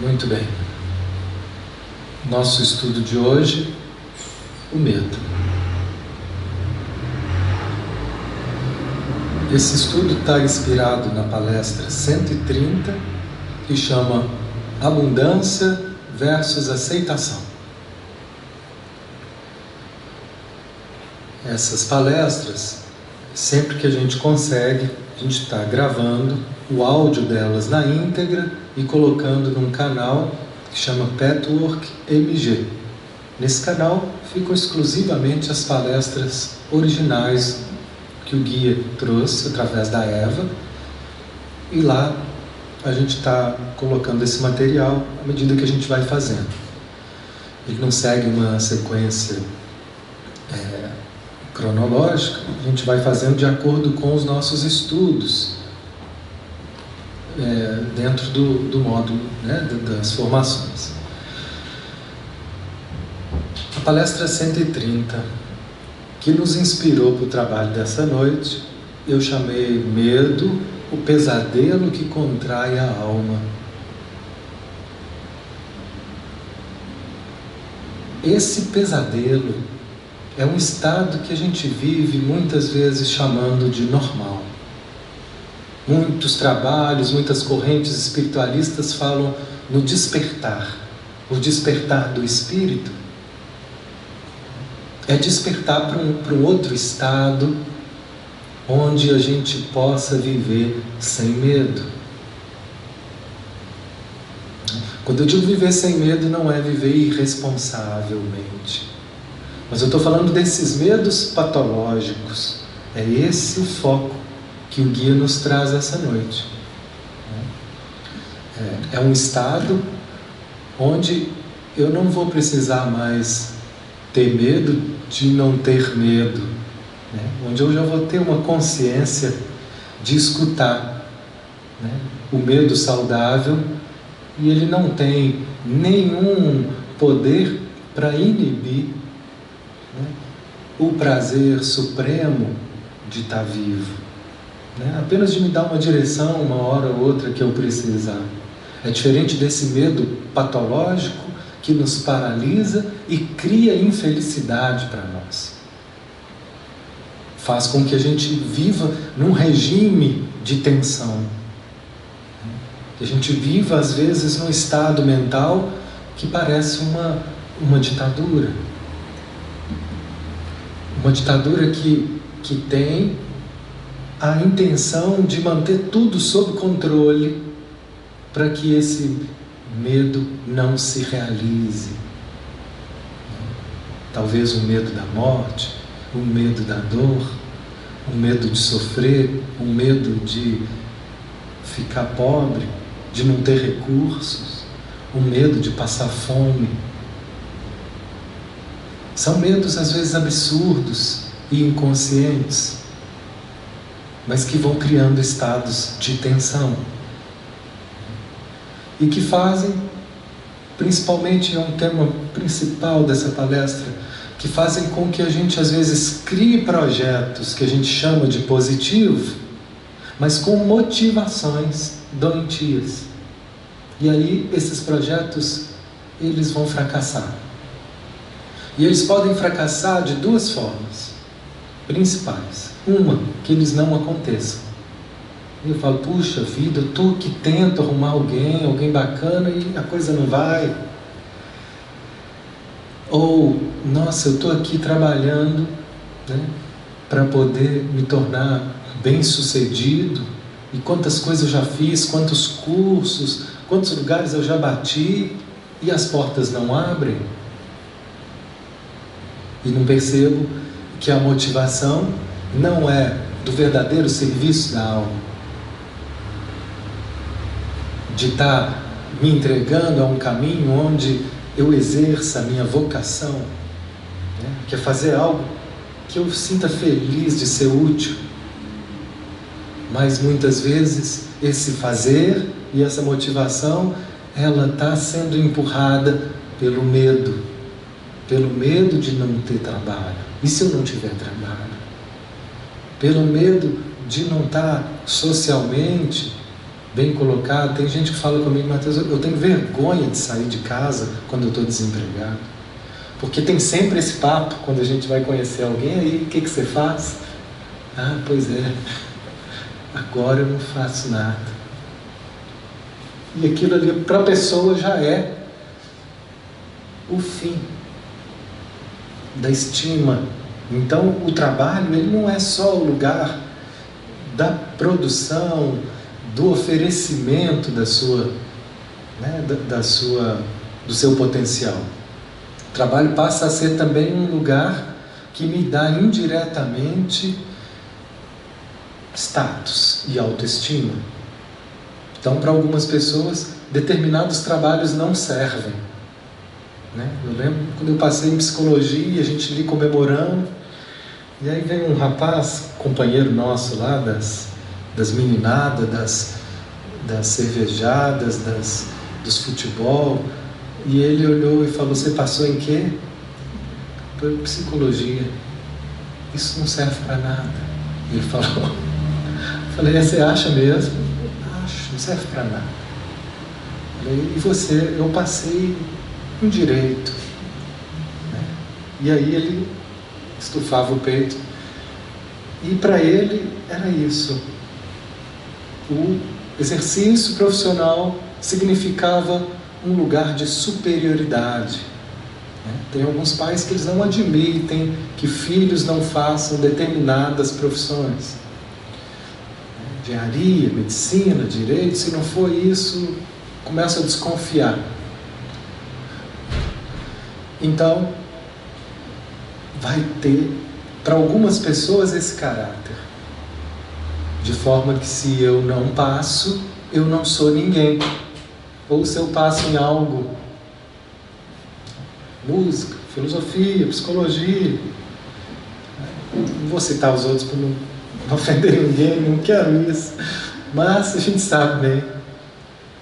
Muito bem. Nosso estudo de hoje, o medo. Esse estudo está inspirado na palestra 130, que chama Abundância versus Aceitação. Essas palestras, sempre que a gente consegue, a gente está gravando o áudio delas na íntegra e colocando num canal que chama Petwork MG. Nesse canal ficam exclusivamente as palestras originais que o guia trouxe através da Eva, e lá a gente está colocando esse material à medida que a gente vai fazendo. Ele não segue uma sequência cronológica, a gente vai fazendo de acordo com os nossos estudos, dentro do módulo, né, das formações. A palestra 130, que nos inspirou para o trabalho dessa noite, eu chamei Medo, o pesadelo que contrai a alma. Esse pesadelo é um estado que a gente vive muitas vezes chamando de normal. Muitos trabalhos, muitas correntes espiritualistas falam no despertar. O despertar do espírito é despertar para um outro estado onde a gente possa viver sem medo. Quando eu digo viver sem medo, não é viver irresponsavelmente. Mas eu estou falando desses medos patológicos. É esse o foco que o guia nos traz essa noite. É um estado onde eu não vou precisar mais ter medo de não ter medo, né? Onde eu já vou ter uma consciência de escutar, né? O medo saudável, e ele não tem nenhum poder para inibir, né, o prazer supremo de estar vivo, né? Apenas de me dar uma direção, uma hora ou outra que eu precisar. É diferente desse medo patológico que nos paralisa e cria infelicidade para nós. Faz com que a gente viva num regime de tensão. Que a gente viva, às vezes, num estado mental que parece uma ditadura. Uma ditadura que tem a intenção de manter tudo sob controle para que esse medo não se realize. Talvez o medo da morte, o medo da dor, o medo de sofrer, o medo de ficar pobre, de não ter recursos, o medo de passar fome. São medos às vezes absurdos e inconscientes, mas que vão criando estados de tensão. E que fazem, principalmente é um tema principal dessa palestra, que fazem com que a gente às vezes crie projetos que a gente chama de positivo, mas com motivações doentias. E aí esses projetos, eles vão fracassar. E eles podem fracassar de duas formas principais. Uma, que eles não aconteçam. Eu falo, puxa vida, eu estou aqui, tento arrumar alguém bacana e a coisa não vai. Ou, nossa, eu estou aqui trabalhando, né, para poder me tornar bem-sucedido, e quantas coisas eu já fiz, quantos cursos, quantos lugares eu já bati, e as portas não abrem. E não percebo que a motivação não é do verdadeiro serviço da alma, de estar me entregando a um caminho onde eu exerça a minha vocação, né? Que é fazer algo que eu sinta feliz de ser útil. Mas muitas vezes esse fazer e essa motivação, ela está sendo empurrada pelo medo de não ter trabalho. E se eu não tiver trabalho? Pelo medo de não estar socialmente bem colocado. Tem gente que fala comigo: Mateus, eu tenho vergonha de sair de casa quando eu estou desempregado. Porque tem sempre esse papo, quando a gente vai conhecer alguém, aí o que você faz? Ah, pois é, agora eu não faço nada. E aquilo ali para a pessoa já é o fim da estima. Então o trabalho, ele não é só o lugar da produção, do oferecimento da sua, né, do seu potencial. O trabalho passa a ser também um lugar que me dá indiretamente status e autoestima. Então, para algumas pessoas, determinados trabalhos não servem, né? Eu lembro quando eu passei em psicologia, a gente ali comemorando, e aí veio um rapaz, companheiro nosso lá, das meninadas, das cervejadas, dos futebol, e ele olhou e falou: você passou em quê? Foi psicologia. Isso não serve para nada. Ele falou. Eu falei: você acha mesmo? Acho, não serve para nada. Eu falei: e você? Eu passei em direito, né? E aí ele estufava o peito. E para ele era isso. O exercício profissional significava um lugar de superioridade. Tem alguns pais que eles não admitem que filhos não façam determinadas profissões. Engenharia, medicina, direito, se não for isso, começa a desconfiar. Então, vai ter, para algumas pessoas, esse caráter. De forma que se eu não passo, eu não sou ninguém. Ou se eu passo em algo, música, filosofia, psicologia, não vou citar os outros para não ofender ninguém, não quero isso, mas a gente sabe bem,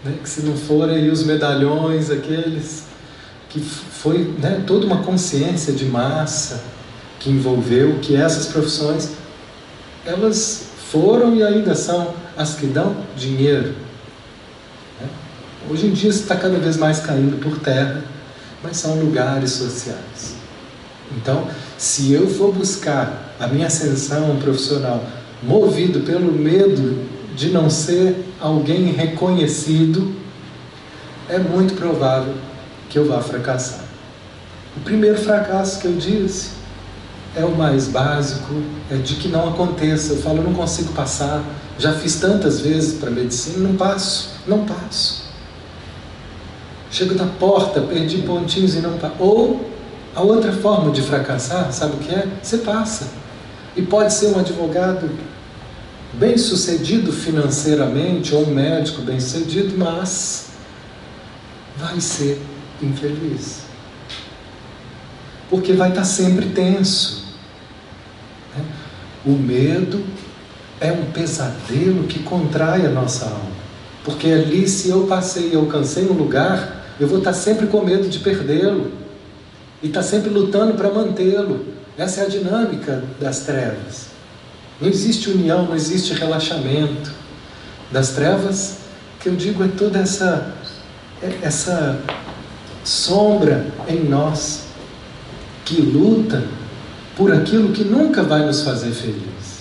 né, que se não forem aí os medalhões, aqueles que foi, né, toda uma consciência de massa que envolveu que essas profissões, elas foram e ainda são as que dão dinheiro. Hoje em dia está cada vez mais caindo por terra, mas são lugares sociais. Então, se eu for buscar a minha ascensão profissional movido pelo medo de não ser alguém reconhecido, é muito provável que eu vá fracassar. O primeiro fracasso que eu disse é o mais básico, é de que não aconteça. Eu falo: eu não consigo passar, já fiz tantas vezes para medicina, não passo. Chego na porta, perdi pontinhos e não passo. Ou a outra forma de fracassar, sabe o que é? Você passa. E pode ser um advogado bem sucedido financeiramente, ou um médico bem sucedido, mas vai ser infeliz. Porque vai estar sempre tenso. O medo é um pesadelo que contrai a nossa alma. Porque ali, se eu passei e alcancei um lugar, eu vou estar sempre com medo de perdê-lo. E estar sempre lutando para mantê-lo. Essa é a dinâmica das trevas. Não existe união, não existe relaxamento. Das trevas, que eu digo, é toda essa sombra em nós, que luta por aquilo que nunca vai nos fazer feliz.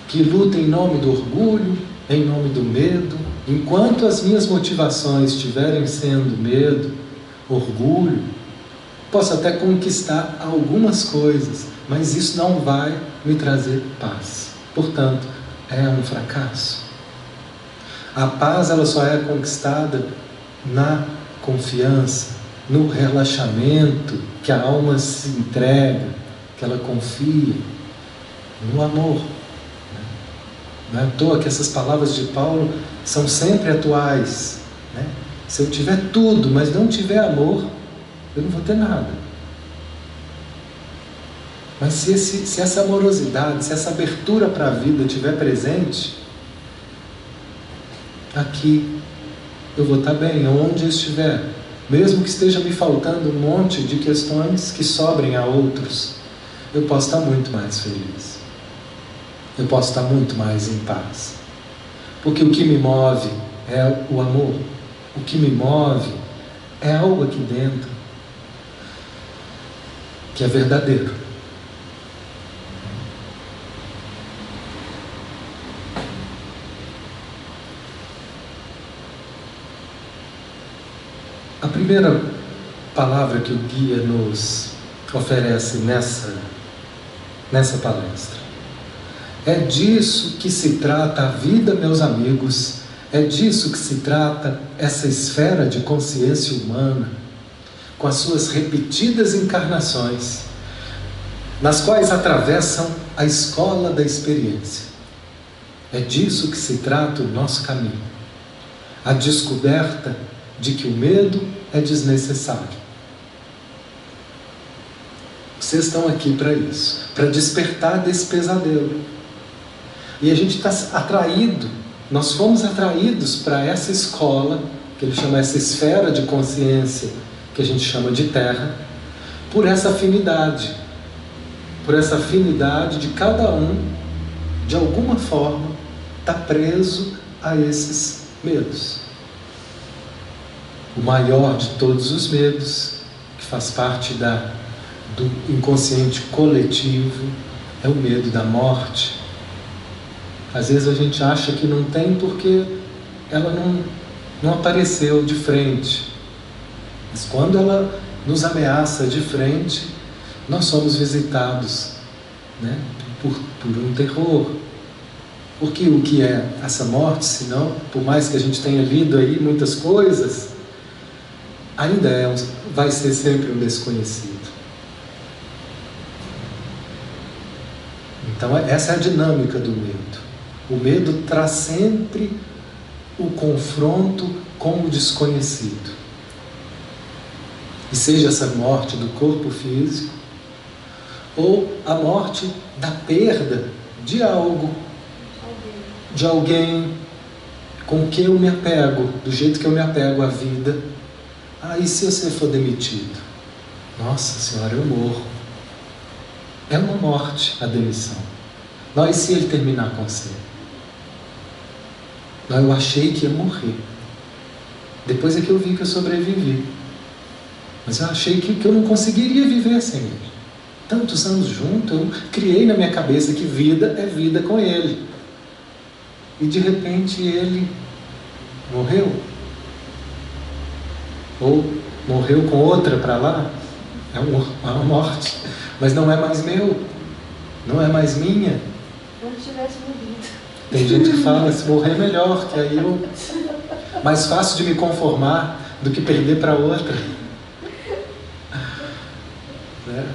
Que luta em nome do orgulho, em nome do medo. Enquanto as minhas motivações estiverem sendo medo, orgulho, posso até conquistar algumas coisas, mas isso não vai me trazer paz. Portanto, é um fracasso. A paz, ela só é conquistada na confiança, no relaxamento, que a alma se entrega, que ela confia, no amor. Não é à toa que essas palavras de Paulo são sempre atuais, né? Se eu tiver tudo, mas não tiver amor, eu não vou ter nada. Mas se essa amorosidade, se essa abertura para a vida estiver presente, aqui eu vou estar bem, onde eu estiver. Mesmo que esteja me faltando um monte de questões que sobrem a outros, eu posso estar muito mais feliz. Eu posso estar muito mais em paz. Porque o que me move é o amor. O que me move é algo aqui dentro que é verdadeiro. A primeira palavra que o guia nos oferece nessa palestra: é disso que se trata a vida, meus amigos, é disso que se trata essa esfera de consciência humana, com as suas repetidas encarnações, nas quais atravessam a escola da experiência. É disso que se trata o nosso caminho, a descoberta de que o medo é desnecessário. Vocês estão aqui para isso, para despertar desse pesadelo. E a gente está atraído, nós fomos atraídos para essa escola, que ele chama essa esfera de consciência, que a gente chama de Terra, por essa afinidade de cada um, de alguma forma, está preso a esses medos. O maior de todos os medos, que faz parte do inconsciente coletivo, é o medo da morte. Às vezes a gente acha que não tem porque ela não apareceu de frente. Mas quando ela nos ameaça de frente, nós somos visitados, né, por um terror. Porque o que é essa morte, senão, por mais que a gente tenha lido aí muitas coisas, ainda vai ser sempre um desconhecido. Então essa é a dinâmica do medo. O medo traz sempre o confronto com o desconhecido. E seja essa morte do corpo físico, ou a morte da perda de algo, de alguém com que eu me apego, do jeito que eu me apego à vida. E se você for demitido? Nossa Senhora, eu morro. É uma morte a demissão. E se ele terminar com você? Eu achei que ia morrer. Depois é que eu vi que eu sobrevivi. Mas eu achei que eu não conseguiria viver sem ele. Tantos anos juntos, eu criei na minha cabeça que vida é vida com ele. E de repente ele morreu. Ou morreu com outra para lá. É uma morte. Mas não é mais meu. Não é mais minha. Como se tivesse morrido. Tem gente que fala, se morrer é melhor, que aí eu... mais fácil de me conformar do que perder para outra. Né?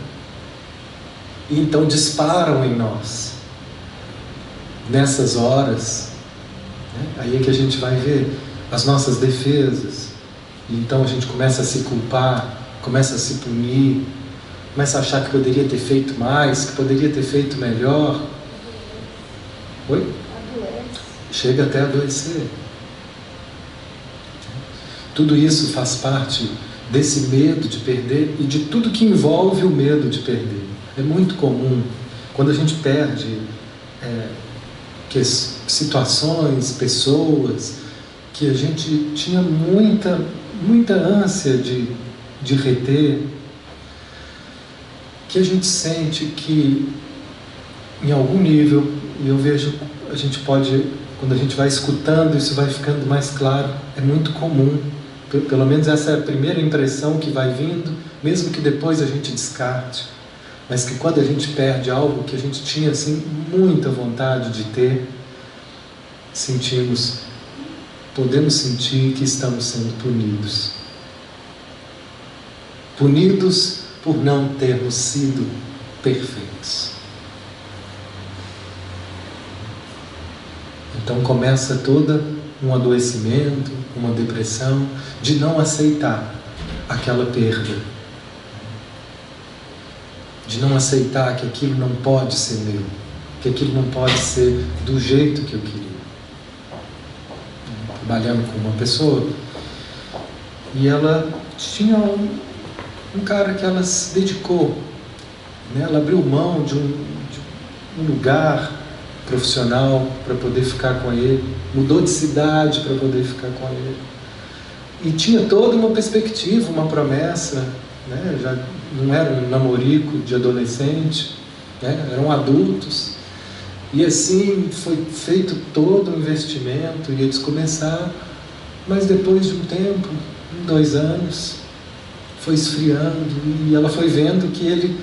E então disparam em nós, nessas horas, né? Aí é que a gente vai ver as nossas defesas. E então a gente começa a se culpar, começa a se punir, começa a achar que poderia ter feito mais, que poderia ter feito melhor. Oi? Chega até a adoecer. Tudo isso faz parte desse medo de perder e de tudo que envolve o medo de perder. É muito comum, quando a gente perde situações, pessoas, que a gente tinha muita ânsia de reter, que a gente sente que, em algum nível, e eu vejo, a gente pode, quando a gente vai escutando, isso vai ficando mais claro, é muito comum, pelo menos essa é a primeira impressão que vai vindo, mesmo que depois a gente descarte, mas que quando a gente perde algo que a gente tinha assim muita vontade de ter, podemos sentir que estamos sendo punidos. Punidos por não termos sido perfeitos. Então começa todo um adoecimento, uma depressão, de não aceitar aquela perda. De não aceitar que aquilo não pode ser meu, que aquilo não pode ser do jeito que eu queria. Trabalhando com uma pessoa, e ela tinha um cara que ela se dedicou, né? Ela abriu mão de um lugar profissional para poder ficar com ele, mudou de cidade para poder ficar com ele. E tinha toda uma perspectiva, uma promessa, né? Já não era um namorico de adolescente, né? Eram adultos. E assim foi feito todo o investimento, e eles começaram, mas depois de um tempo, 2 anos, foi esfriando, e ela foi vendo que ele,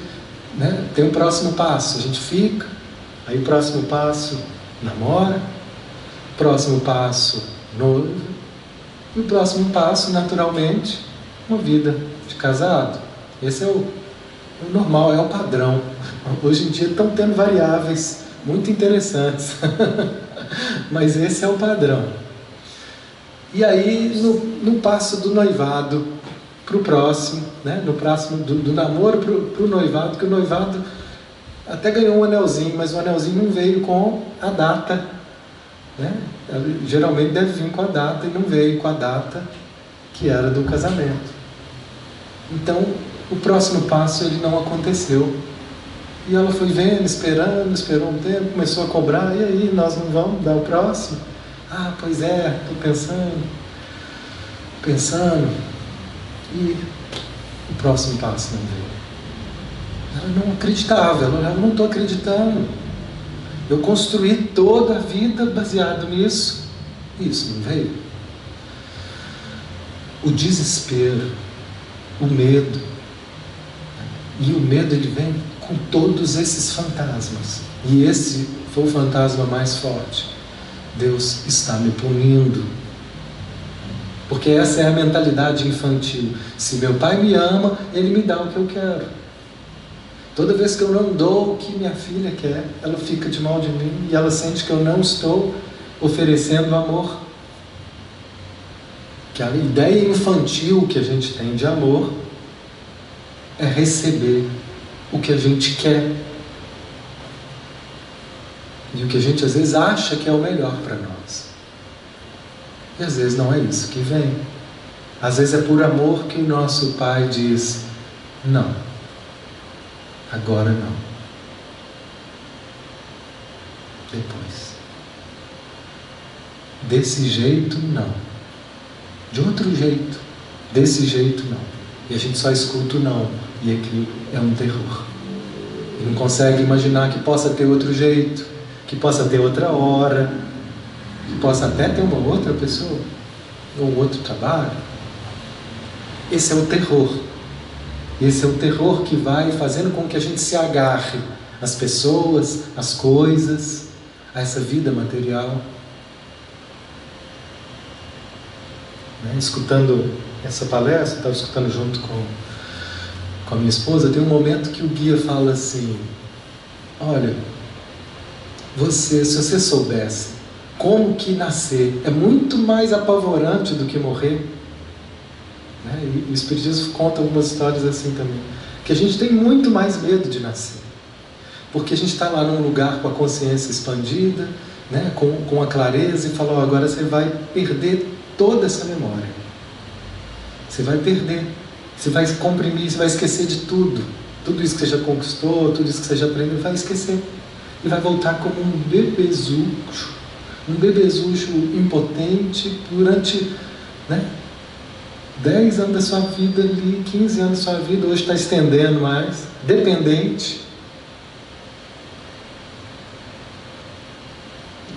né, tem um próximo passo, a gente fica, aí o próximo passo, namora, próximo passo, noiva, e o próximo passo, naturalmente, uma vida de casado. Esse é o normal, é o padrão. Hoje em dia estão tendo variáveis muito interessantes, mas esse é o padrão. E aí, no passo do noivado para o próximo, né? No próximo do namoro para o noivado, que o noivado até ganhou um anelzinho, mas o anelzinho não veio com a data, né? Geralmente deve vir com a data, e não veio com a data que era do casamento. Então, o próximo passo ele não aconteceu. E ela foi vendo, esperando, esperou um tempo, começou a cobrar, e aí, nós não vamos dar o próximo? Ah, pois é, estou pensando, e o próximo passo não veio. Ela não acreditava, ela não estou acreditando. Eu construí toda a vida baseado nisso, e isso não veio. O desespero, o medo, e o medo ele vem com todos esses fantasmas, e esse foi o fantasma mais forte. Deus está me punindo, porque essa é a mentalidade infantil. Se meu pai me ama, ele me dá o que eu quero. Toda vez que eu não dou o que minha filha quer, ela fica de mal de mim, e ela sente que eu não estou oferecendo amor. Que a ideia infantil que a gente tem de amor é receber o que a gente quer, e o que a gente às vezes acha que é o melhor para nós, e às vezes não é isso que vem. Às vezes é por amor que o nosso pai diz: não, agora não, depois, desse jeito não, de outro jeito, desse jeito não. E a gente só escuta o não, e aquilo é um terror. E não consegue imaginar que possa ter outro jeito, que possa ter outra hora, que possa até ter uma outra pessoa, ou outro trabalho. Esse é o terror. Esse é o terror que vai fazendo com que a gente se agarre às pessoas, às coisas, a essa vida material. Né? Escutando essa palestra, estava escutando junto com a minha esposa, tem um momento que o guia fala assim: olha, se você soubesse como que nascer é muito mais apavorante do que morrer, né? E o Espiritismo conta algumas histórias assim também, que a gente tem muito mais medo de nascer, porque a gente está lá num lugar com a consciência expandida, né? com a clareza, e fala: oh, agora você vai perder toda essa memória. Você vai perder, você vai comprimir, você vai esquecer de tudo. Tudo isso que você já conquistou, tudo isso que você já aprendeu, vai esquecer. E vai voltar como um bebezucho impotente durante, né, 10 anos da sua vida ali, 15 anos da sua vida, hoje está estendendo mais, dependente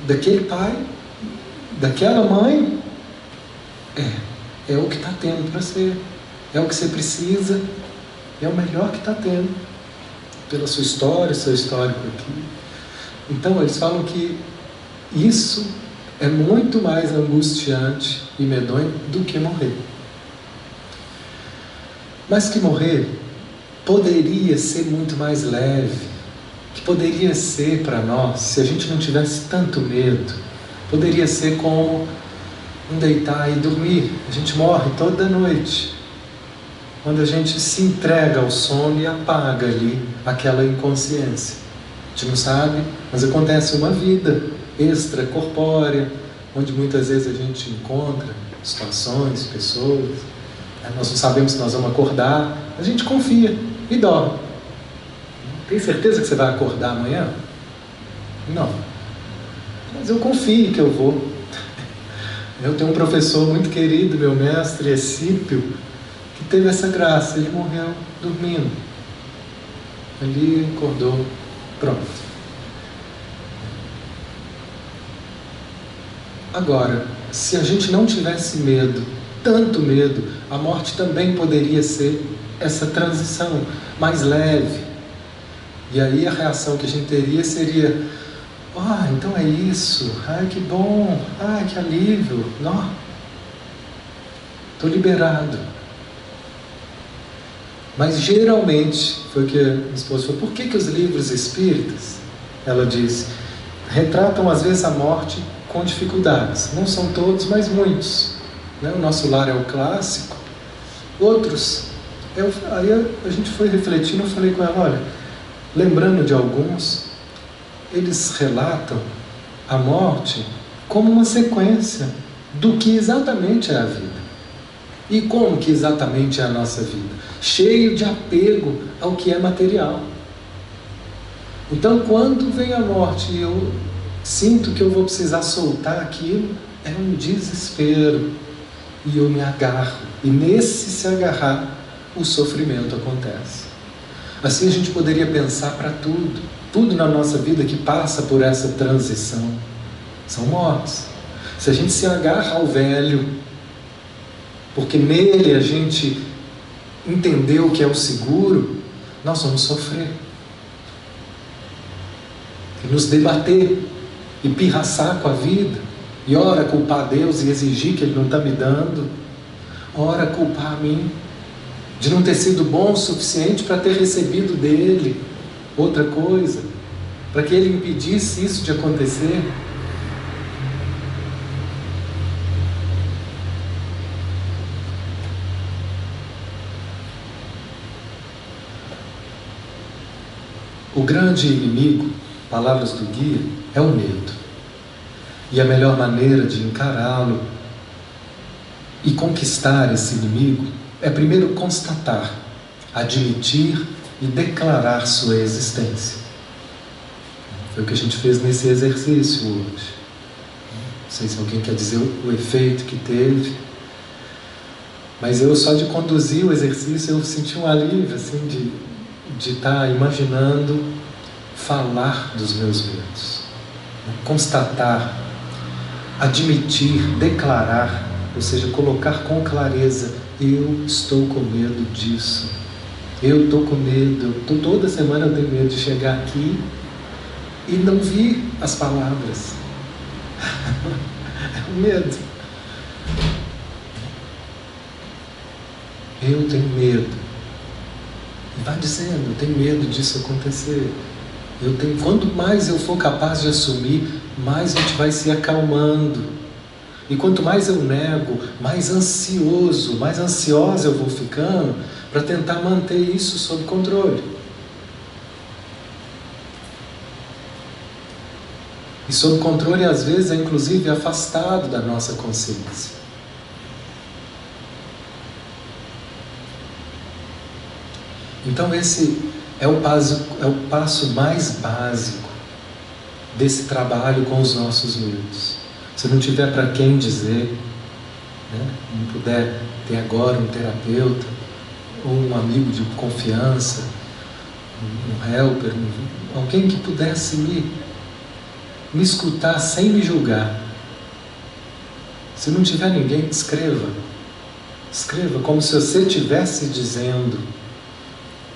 daquele pai, daquela mãe. É o que está tendo para ser, é o que você precisa, é o melhor que está tendo, pela sua história, seu histórico aqui. Então eles falam que isso é muito mais angustiante e medonho do que morrer. Mas que morrer poderia ser muito mais leve, que poderia ser para nós, se a gente não tivesse tanto medo, poderia ser como um deitar e dormir. A gente morre toda noite, quando a gente se entrega ao sono e apaga ali aquela inconsciência. A gente não sabe, mas acontece uma vida extracorpórea, onde muitas vezes a gente encontra situações, pessoas, né? Nós não sabemos se nós vamos acordar, a gente confia e dorme. Tem certeza que você vai acordar amanhã? Não. Mas eu confio que eu vou. Eu tenho um professor muito querido, meu mestre Escípio, que teve essa graça. Ele morreu dormindo. Ali acordou, pronto. Agora, se a gente não tivesse medo, tanto medo, a morte também poderia ser essa transição mais leve. E aí a reação que a gente teria seria: ah, então é isso, ai que bom, ai que alívio, não, estou liberado. Mas geralmente, foi o que a minha esposa falou, por que os livros espíritas, ela disse, retratam às vezes a morte com dificuldades? Não são todos, mas muitos. Né? O Nosso Lar é o clássico. Outros, aí a gente foi refletindo, eu falei com ela, olha, lembrando de alguns, eles relatam a morte como uma sequência do que exatamente é a vida. E como que exatamente é a nossa vida? Cheio de apego ao que é material. Então, quando vem a morte e eu sinto que eu vou precisar soltar aquilo, é um desespero. E eu me agarro. E nesse se agarrar, o sofrimento acontece. Assim a gente poderia pensar para tudo. Tudo na nossa vida que passa por essa transição são mortes. Se a gente se agarra ao velho, porque nele a gente entendeu o que é o seguro, nós vamos sofrer. E nos debater, e pirraçar com a vida, e ora culpar Deus e exigir que Ele não está me dando, ora culpar a mim, de não ter sido bom o suficiente para ter recebido dele outra coisa, para que Ele impedisse isso de acontecer. O grande inimigo, palavras do guia, é o medo. E a melhor maneira de encará-lo e conquistar esse inimigo é primeiro constatar, admitir e declarar sua existência. Foi o que a gente fez nesse exercício hoje. Não sei se alguém quer dizer o efeito que teve, mas eu só de conduzir o exercício eu senti um alívio assim, de estar imaginando falar dos meus medos, constatar, admitir, declarar, ou seja, colocar com clareza: eu estou com medo disso, eu estou com medo, toda semana eu tenho medo de chegar aqui e não vir as palavras. É o medo. Eu tenho medo. E vai dizendo, eu tenho medo disso acontecer. Quanto mais eu for capaz de assumir, mais a gente vai se acalmando. E quanto mais eu nego, mais ansioso, mais ansiosa eu vou ficando para tentar manter isso sob controle. E sob controle, às vezes, é inclusive afastado da nossa consciência. Então esse é o passo mais básico desse trabalho com os nossos medos. Se não tiver para quem dizer, né, não puder ter agora um terapeuta, ou um amigo de confiança, um helper, alguém que pudesse me escutar sem me julgar. Se não tiver ninguém, escreva. Escreva como se você estivesse dizendo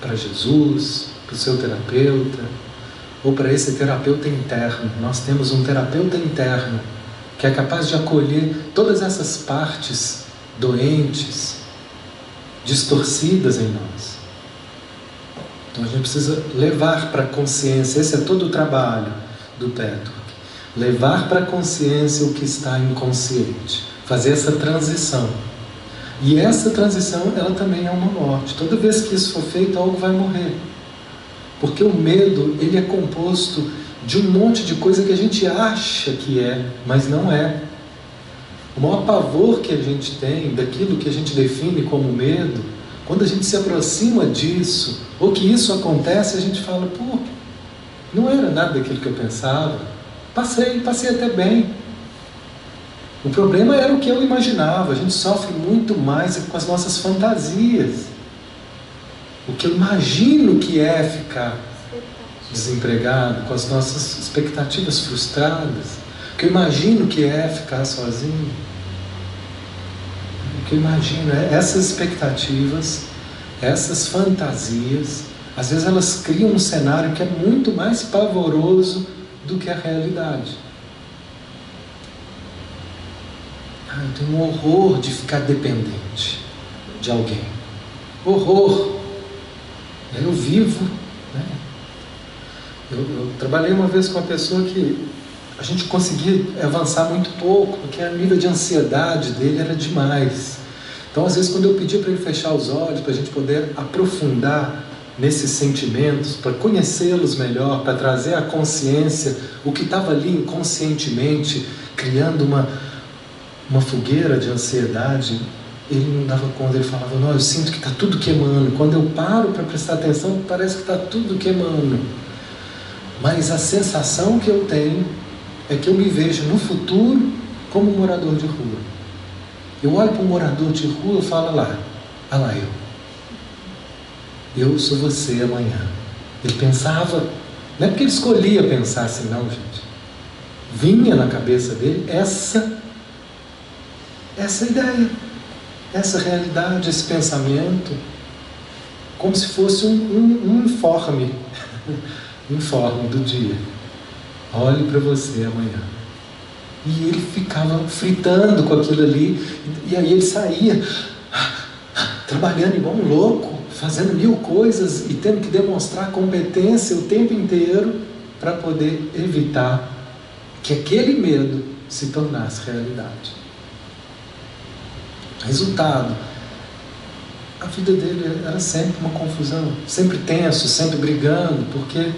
para Jesus, para o seu terapeuta, ou para esse terapeuta interno. Nós temos um terapeuta interno que é capaz de acolher todas essas partes doentes, distorcidas em nós. Então a gente precisa levar para a consciência, esse é todo o trabalho do Petro, levar para a consciência o que está inconsciente, fazer essa transição. E essa transição, ela também é uma morte. Toda vez que isso for feito, algo vai morrer. Porque o medo, ele é composto de um monte de coisa que a gente acha que é, mas não é. O maior pavor que a gente tem daquilo que a gente define como medo, quando a gente se aproxima disso, ou que isso acontece, a gente fala, pô, não era nada daquilo que eu pensava. Passei até bem. O problema era o que eu imaginava. A gente sofre muito mais com as nossas fantasias. O que eu imagino que é ficar desempregado, com as nossas expectativas frustradas. O que eu imagino que é ficar sozinho. O que eu imagino é essas expectativas, essas fantasias. Às vezes elas criam um cenário que é muito mais pavoroso do que a realidade. Eu tenho um horror de ficar dependente de alguém. Horror. Eu vivo, né? Eu trabalhei uma vez com uma pessoa que a gente conseguia avançar muito pouco, porque a nível de ansiedade dele era demais. Então, às vezes, quando eu pedia para ele fechar os olhos, para a gente poder aprofundar nesses sentimentos, para conhecê-los melhor, para trazer à consciência o que estava ali inconscientemente, criando uma fogueira de ansiedade, ele não dava conta. Ele falava: não, eu sinto que está tudo queimando. Quando eu paro para prestar atenção, parece que está tudo queimando. Mas a sensação que eu tenho é que eu me vejo no futuro como um morador de rua. Eu olho para um morador de rua e falo: lá eu sou você amanhã. Ele pensava, não é porque ele escolhia pensar assim, não, gente. Vinha na cabeça dele essa ideia, essa realidade, esse pensamento, como se fosse um informe do dia. Olhe para você amanhã. E ele ficava fritando com aquilo ali, e aí ele saía trabalhando igual um louco, fazendo 1000 coisas e tendo que demonstrar competência o tempo inteiro para poder evitar que aquele medo se tornasse realidade. Resultado: a vida dele era sempre uma confusão, sempre tenso, sempre brigando, porque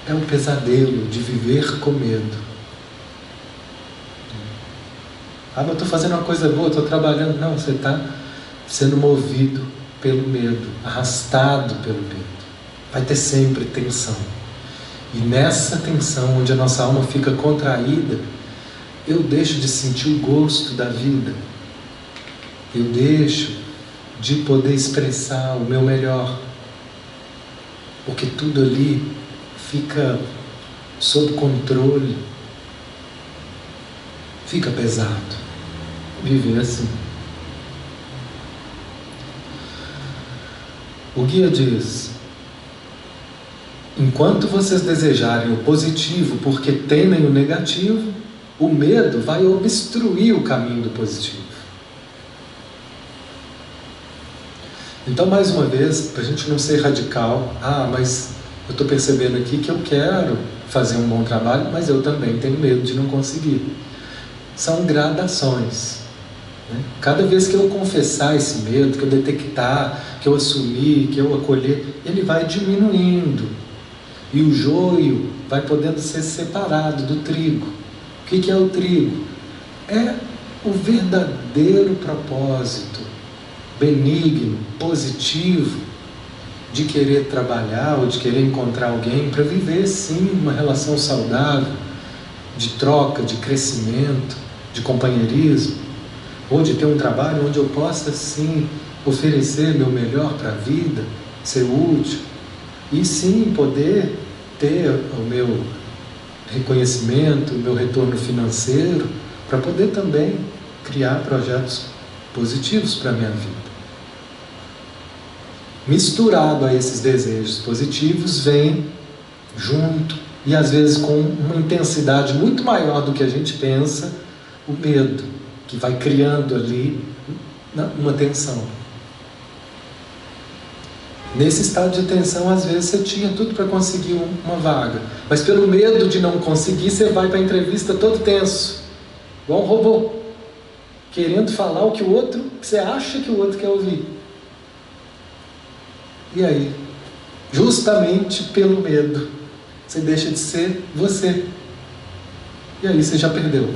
é o pesadelo de viver com medo. Mas eu estou fazendo uma coisa boa, estou trabalhando. Não, você está sendo movido pelo medo, arrastado pelo medo. Vai ter sempre tensão. E nessa tensão, onde a nossa alma fica contraída, eu deixo de sentir o gosto da vida. Eu deixo de poder expressar o meu melhor. Porque tudo ali fica sob controle. Fica pesado viver assim. O guia diz: enquanto vocês desejarem o positivo porque temem o negativo, o medo vai obstruir o caminho do positivo. Então, mais uma vez, para a gente não ser radical, mas eu estou percebendo aqui que eu quero fazer um bom trabalho, mas eu também tenho medo de não conseguir. São gradações. Cada vez que eu confessar esse medo, que eu detectar, que eu assumir, que eu acolher, ele vai diminuindo. E o joio vai podendo ser separado do trigo. O que é o trigo? É o verdadeiro propósito benigno, positivo, de querer trabalhar ou de querer encontrar alguém para viver sim uma relação saudável, de troca, de crescimento, de companheirismo, ou de ter um trabalho onde eu possa sim oferecer meu melhor para a vida, ser útil, e sim poder ter o meu reconhecimento, o meu retorno financeiro, para poder também criar projetos positivos para a minha vida. Misturado a esses desejos positivos, vem junto, e às vezes com uma intensidade muito maior do que a gente pensa, o medo, que vai criando ali uma tensão. Nesse estado de tensão, às vezes você tinha tudo para conseguir uma vaga, mas pelo medo de não conseguir, você vai para a entrevista todo tenso, igual um robô, querendo falar o que o outro, que você acha que o outro quer ouvir. E aí, justamente pelo medo, você deixa de ser você. E aí você já perdeu.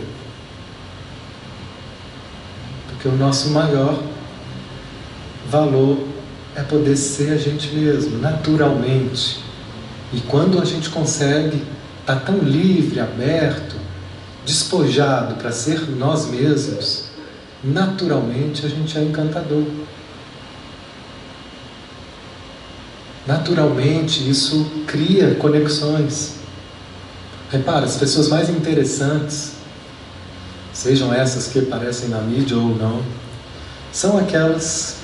Porque o nosso maior valor é poder ser a gente mesmo, naturalmente. E quando a gente consegue está tão livre, aberto, despojado para ser nós mesmos, naturalmente a gente é encantador. Naturalmente isso cria conexões. Repara, as pessoas mais interessantes, sejam essas que aparecem na mídia ou não, são aquelas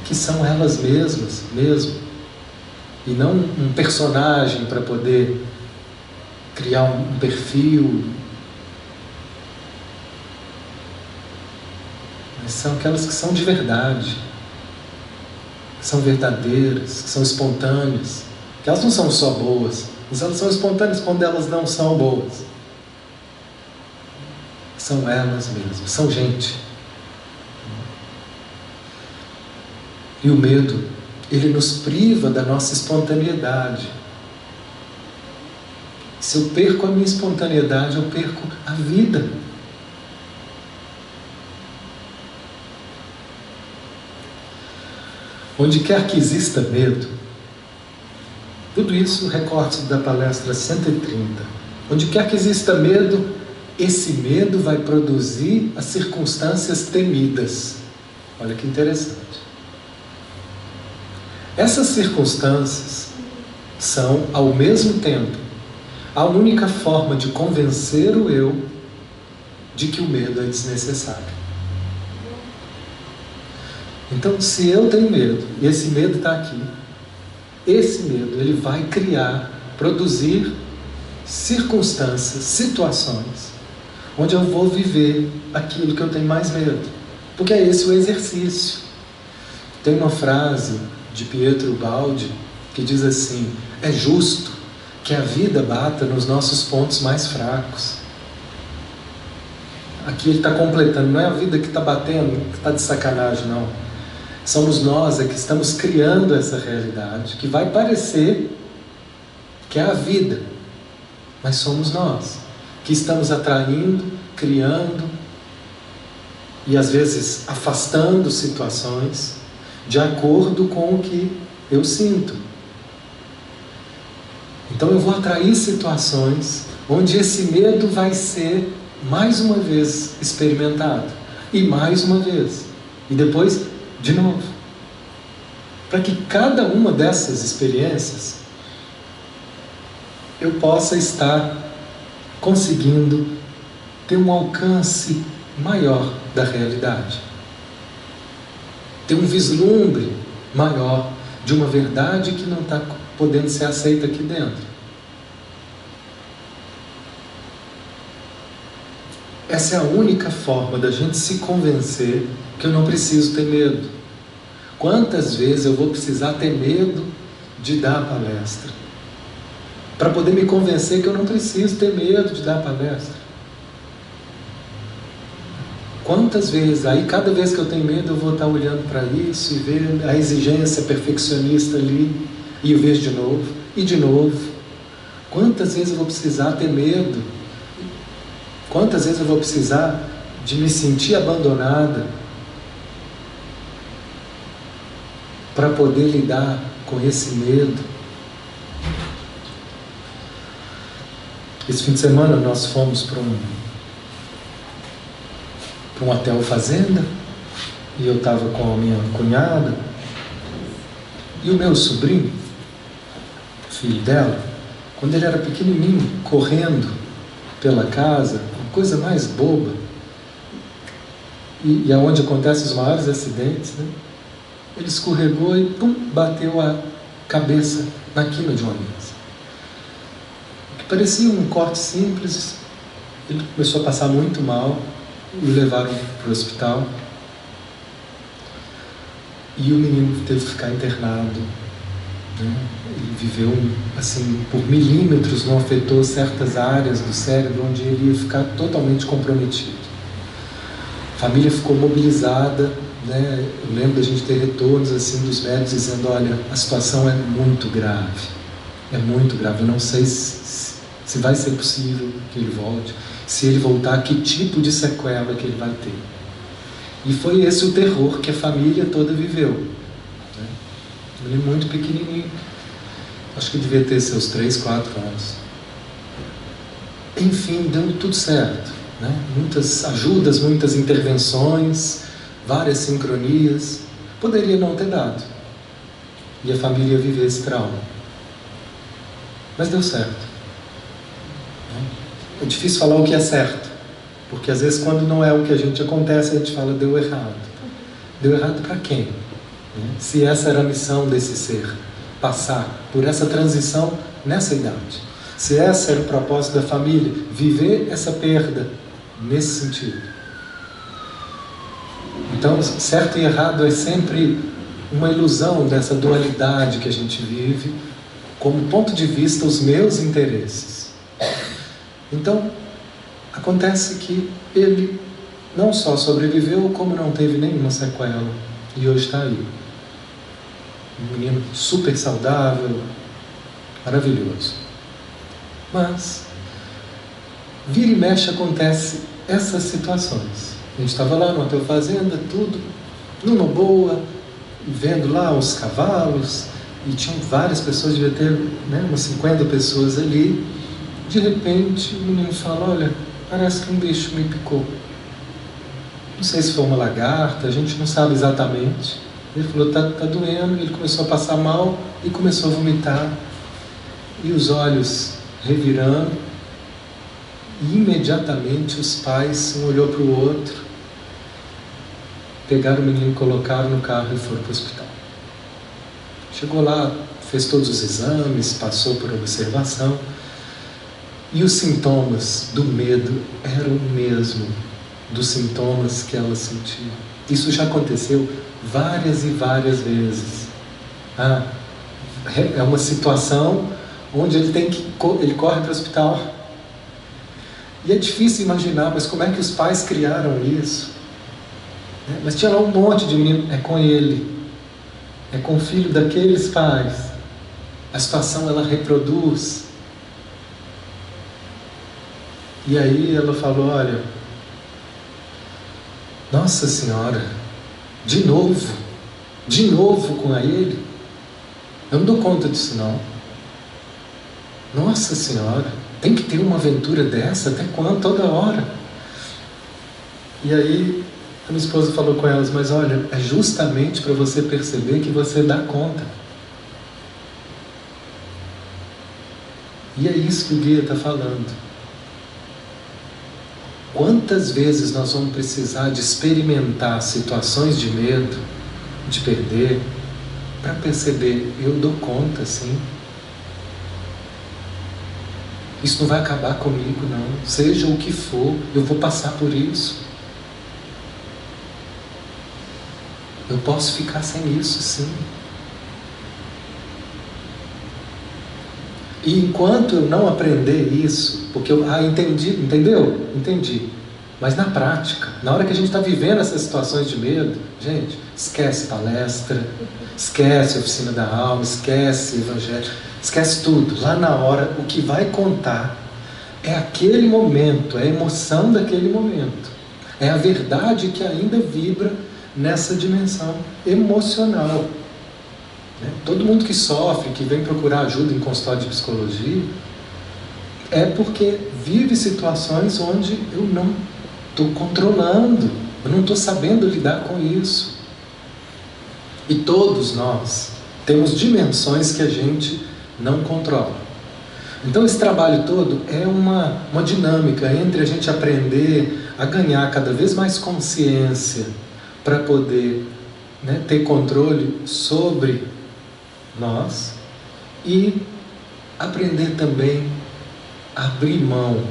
que são elas mesmas, mesmo. E não um personagem para poder criar um perfil. Mas são aquelas que são de verdade, que são verdadeiras, que são espontâneas, que elas não são só boas, mas elas são espontâneas quando elas não são boas. São elas mesmas, são gente. E o medo, ele nos priva da nossa espontaneidade. Se eu perco a minha espontaneidade, eu perco a vida. Onde quer que exista medo, tudo isso recorte da palestra 130. Onde quer que exista medo, esse medo vai produzir as circunstâncias temidas. Olha que interessante. Essas circunstâncias são, ao mesmo tempo, a única forma de convencer o eu de que o medo é desnecessário. Então, se eu tenho medo, e esse medo está aqui, esse medo ele vai criar, produzir circunstâncias, situações, onde eu vou viver aquilo que eu tenho mais medo. Porque é esse o exercício. Tem uma frase de Pietro Baldi que diz assim: é justo que a vida bata nos nossos pontos mais fracos. Aqui ele está completando, não é a vida que está batendo, que está de sacanagem, não. Somos nós que estamos criando essa realidade, que vai parecer que é a vida, mas somos nós que estamos atraindo, criando e às vezes afastando situações de acordo com o que eu sinto. Então eu vou atrair situações onde esse medo vai ser mais uma vez experimentado, e mais uma vez, e depois de novo, para que cada uma dessas experiências eu possa estar conseguindo ter um alcance maior da realidade, ter um vislumbre maior de uma verdade que não está podendo ser aceita aqui dentro. Essa é a única forma da gente se convencer que eu não preciso ter medo. Quantas vezes eu vou precisar ter medo de dar a palestra para poder me convencer que eu não preciso ter medo de dar a palestra? Quantas vezes? Aí cada vez que eu tenho medo eu vou estar olhando para isso e ver a exigência perfeccionista ali, e eu vejo de novo, e de novo. Quantas vezes eu vou precisar ter medo? Quantas vezes eu vou precisar de me sentir abandonada para poder lidar com esse medo? Esse fim de semana nós fomos para um hotel fazenda, e eu estava com a minha cunhada e o meu sobrinho, filho dela, quando ele era pequenininho, correndo pela casa, a coisa mais boba, e aonde acontecem os maiores acidentes, né? Ele escorregou e pum, bateu a cabeça na quina de uma mesa. Que parecia um corte simples. Ele começou a passar muito mal e o levaram para o hospital. E o menino teve que ficar internado, né? Ele viveu assim, por milímetros, não afetou certas áreas do cérebro onde ele ia ficar totalmente comprometido. A família ficou mobilizada, né? Eu lembro da gente ter retornos assim dos médicos dizendo: olha, a situação é muito grave, eu não sei se vai ser possível que ele volte, se ele voltar, que tipo de sequela que ele vai ter. E foi esse o terror que a família toda viveu, né? Ele muito pequenininho, acho que devia ter seus 3, 4 anos. Enfim, deu tudo certo, né? Muitas ajudas, muitas intervenções, várias sincronias. Poderia não ter dado. E a família ia viver esse trauma. Mas deu certo. É difícil falar o que é certo, porque às vezes quando não é o que a gente acontece, a gente fala deu errado. Deu errado para quem? Se essa era a missão desse ser, passar por essa transição nessa idade. Se essa era o propósito da família, viver essa perda nesse sentido. Então, certo e errado é sempre uma ilusão dessa dualidade que a gente vive, como ponto de vista os meus interesses. Então, acontece que ele não só sobreviveu, como não teve nenhuma sequela, e hoje está aí. Um menino super saudável, maravilhoso. Mas, vira e mexe acontece essas situações. A gente estava lá no hotel fazenda, tudo numa boa, vendo lá os cavalos, e tinham várias pessoas, devia ter umas 50 pessoas ali. De repente, o menino fala, olha, parece que um bicho me picou. Não sei se foi uma lagarta, a gente não sabe exatamente. Ele falou, tá doendo, ele começou a passar mal e começou a vomitar. E os olhos revirando. E imediatamente os pais, um olhou para o outro, pegaram o menino, colocaram no carro e foram para o hospital. Chegou lá, fez todos os exames, passou por observação. E os sintomas do medo eram o mesmo dos sintomas que ela sentia. Isso já aconteceu várias e várias vezes. É uma situação onde ele corre para o hospital. E é difícil imaginar, mas como é que os pais criaram isso? Mas tinha lá um monte de menino, é com ele, é com o filho daqueles pais. A situação ela reproduz. E aí ela falou, olha, Nossa Senhora, de novo com ele? Eu não dou conta disso não. Nossa Senhora, tem que ter uma aventura dessa, até quando? Toda hora. E aí a minha esposa falou com elas, mas olha, é justamente para você perceber que você dá conta. E é isso que o guia está falando. Quantas vezes nós vamos precisar de experimentar situações de medo, de perder, para perceber, eu dou conta, sim. Isso não vai acabar comigo, não. Seja o que for, eu vou passar por isso. Eu posso ficar sem isso, sim. E enquanto eu não aprender isso, porque eu entendi. Mas na prática, na hora que a gente está vivendo essas situações de medo, gente, esquece palestra, esquece oficina da alma, esquece evangelho, esquece tudo. Lá na hora, o que vai contar é aquele momento, é a emoção daquele momento. É a verdade que ainda vibra nessa dimensão emocional. Todo mundo que sofre, que vem procurar ajuda em consultório de psicologia, é porque vive situações onde eu não estou controlando, eu não estou sabendo lidar com isso. E todos nós temos dimensões que a gente não controla. Então esse trabalho todo é uma dinâmica entre a gente aprender a ganhar cada vez mais consciência para poder ter controle sobre nós e aprender também a abrir mão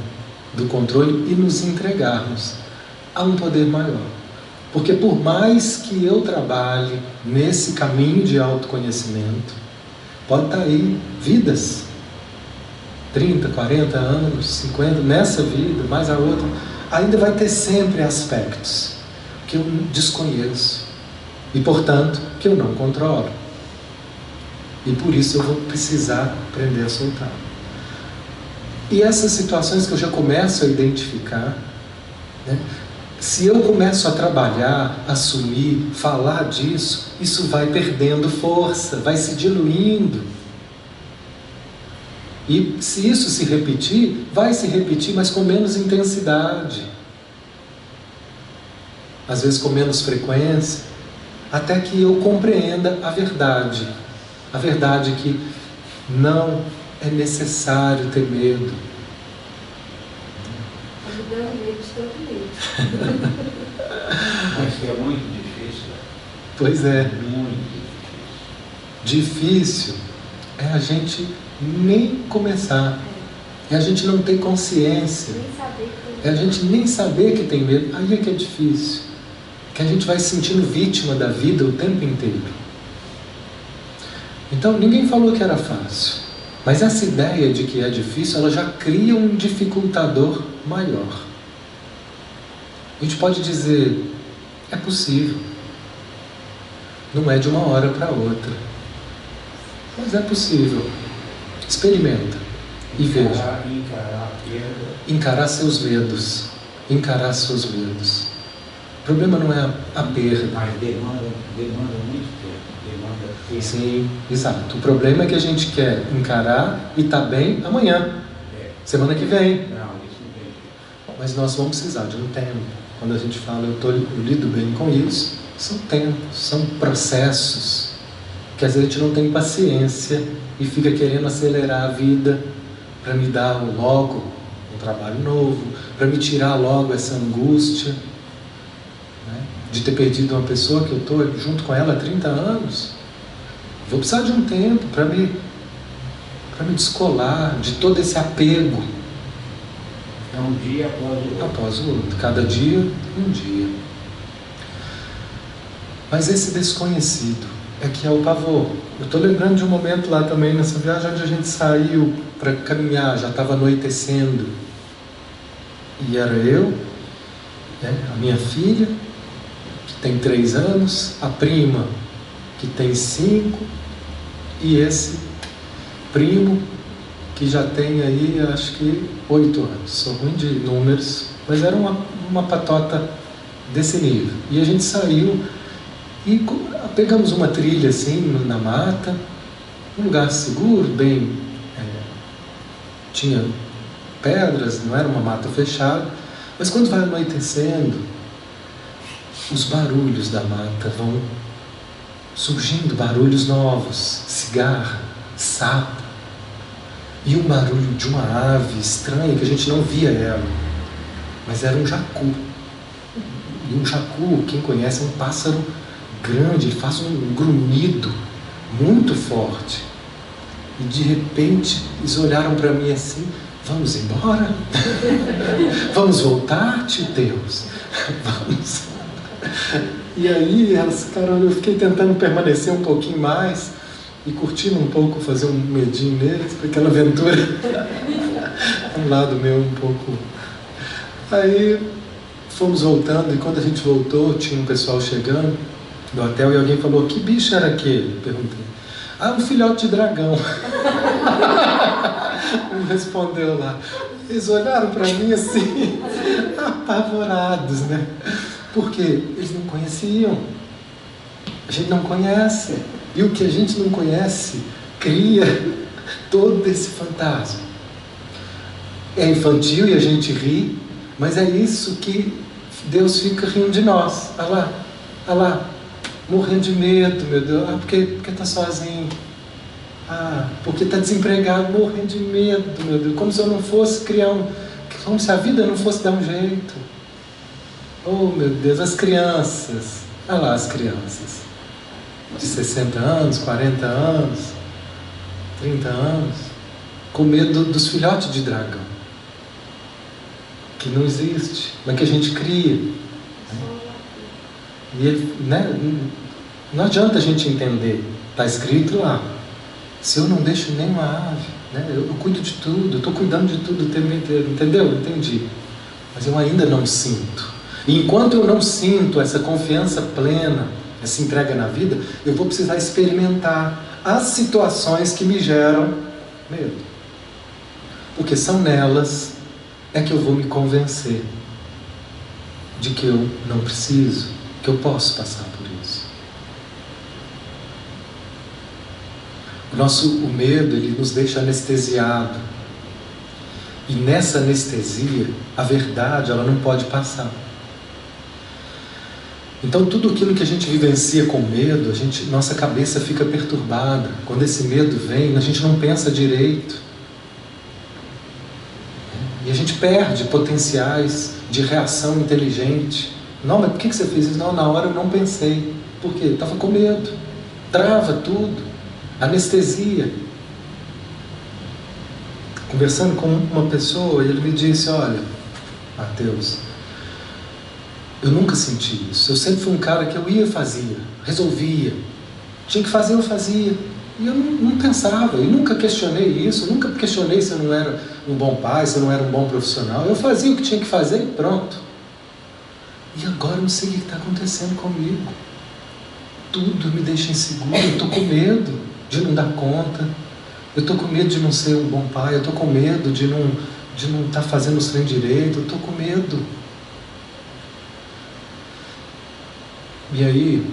do controle e nos entregarmos a um poder maior. Porque por mais que eu trabalhe nesse caminho de autoconhecimento, pode estar aí vidas, 30, 40 anos, 50, nessa vida, mais a outra, ainda vai ter sempre aspectos que eu desconheço e, portanto, que eu não controlo. E por isso eu vou precisar aprender a soltar. E essas situações que eu já começo a identificar, se eu começo a trabalhar, assumir, falar disso, isso vai perdendo força, vai se diluindo. E se isso se repetir, vai se repetir, mas com menos intensidade. Às vezes com menos frequência, até que eu compreenda a verdade. A verdade que não é necessário ter medo. Me deu medo de tanto medo. Mas que é muito difícil. Pois é. Muito Difícil é a gente nem começar. É a gente não ter consciência. Nem saber que É a gente nem saber que tem medo. Aí é que é difícil. Que a gente vai se sentindo vítima da vida o tempo inteiro. Então, ninguém falou que era fácil. Mas essa ideia de que é difícil, ela já cria um dificultador maior. A gente pode dizer, é possível. Não é de uma hora para outra. Mas é possível. Experimenta e veja. Encarar a perda. Encarar seus medos. Encarar seus medos. O problema não é a perda. Mas demanda muito tempo. Demanda tempo. Sim, exato. O problema é que a gente quer encarar e tá bem amanhã. Semana que vem. Não, isso não tem jeito. Mas nós vamos precisar de um tempo. Quando a gente fala, eu lido bem com isso, são tempos, são processos. Que às vezes a gente não tem paciência e fica querendo acelerar a vida para me dar logo um trabalho novo, para me tirar logo essa angústia, né, de ter perdido uma pessoa que eu estou junto com ela há 30 anos. Vou precisar de um tempo para me descolar de todo esse apego. É um dia após o outro. Após o outro, cada dia um dia. Mas esse desconhecido é que é o pavor. Eu estou lembrando de um momento lá também nessa viagem onde a gente saiu para caminhar, já estava anoitecendo. E era eu, né, a minha filha, que tem 3 anos, a prima, que tem 5, e esse primo, que já tem aí, acho que 8 anos. Sou ruim de números, mas era uma patota desse nível. E a gente saiu e pegamos uma trilha assim, na mata, um lugar seguro, bem... tinha pedras, não era uma mata fechada, mas quando vai anoitecendo, os barulhos da mata vão surgindo, barulhos novos, cigarra, sapo, e um barulho de uma ave estranha que a gente não via ela, mas era um jacu. E um jacu, quem conhece, é um pássaro grande, ele faz um grunhido muito forte. E de repente eles olharam para mim assim: vamos embora? Vamos voltar, tio Deus? Vamos. E aí elas ficaram, eu fiquei tentando permanecer um pouquinho mais e curtindo um pouco, fazer um medinho neles, para aquela aventura. Um lado meu um pouco. Aí fomos voltando, e quando a gente voltou, tinha um pessoal chegando do hotel e alguém falou: que bicho era aquele? Perguntei. Ah, um filhote de dragão. Um respondeu lá. Eles olharam para mim assim, apavorados, né? Porque eles não conheciam. A gente não conhece. E o que a gente não conhece cria todo esse fantasma. É infantil e a gente ri, mas é isso que Deus fica rindo de nós. Olha lá, morrendo de medo, meu Deus. Ah, porque está sozinho. Ah, porque está desempregado, morrendo de medo, meu Deus. Como se eu não fosse criar como se a vida não fosse dar um jeito. Oh, meu Deus, as crianças. Olha lá as crianças. De 60 anos, 40 anos, 30 anos, com medo dos filhotes de dragão. Que não existe, mas que a gente cria. E ele, né, não adianta a gente entender. Está escrito lá. Se eu não deixo nenhuma ave, né, eu cuido de tudo, eu estou cuidando de tudo o tempo inteiro. Entendeu? Entendi. Mas eu ainda não sinto. E enquanto eu não sinto essa confiança plena, essa entrega na vida, eu vou precisar experimentar as situações que me geram medo. Porque são nelas é que eu vou me convencer de que eu não preciso, que eu posso passar por isso. O medo, ele nos deixa anestesiado. E nessa anestesia, a verdade, ela não pode passar. Então tudo aquilo que a gente vivencia com medo, nossa cabeça fica perturbada. Quando esse medo vem, a gente não pensa direito. E a gente perde potenciais de reação inteligente. Não, mas por que você fez isso? Não, na hora eu não pensei. Por quê? Estava com medo. Trava tudo. Anestesia. Conversando com uma pessoa, ele me disse, olha, Mateus, eu nunca senti isso. Eu sempre fui um cara que eu ia e fazia, resolvia. Tinha que fazer, eu fazia. E eu não pensava, eu nunca questionei isso, eu nunca questionei se eu não era um bom pai, se eu não era um bom profissional. Eu fazia o que tinha que fazer e pronto. E agora eu não sei o que está acontecendo comigo. Tudo me deixa inseguro, eu estou com medo de não dar conta. Eu estou com medo de não ser um bom pai, eu estou com medo de não estar fazendo os treinos direito, eu estou com medo. E aí,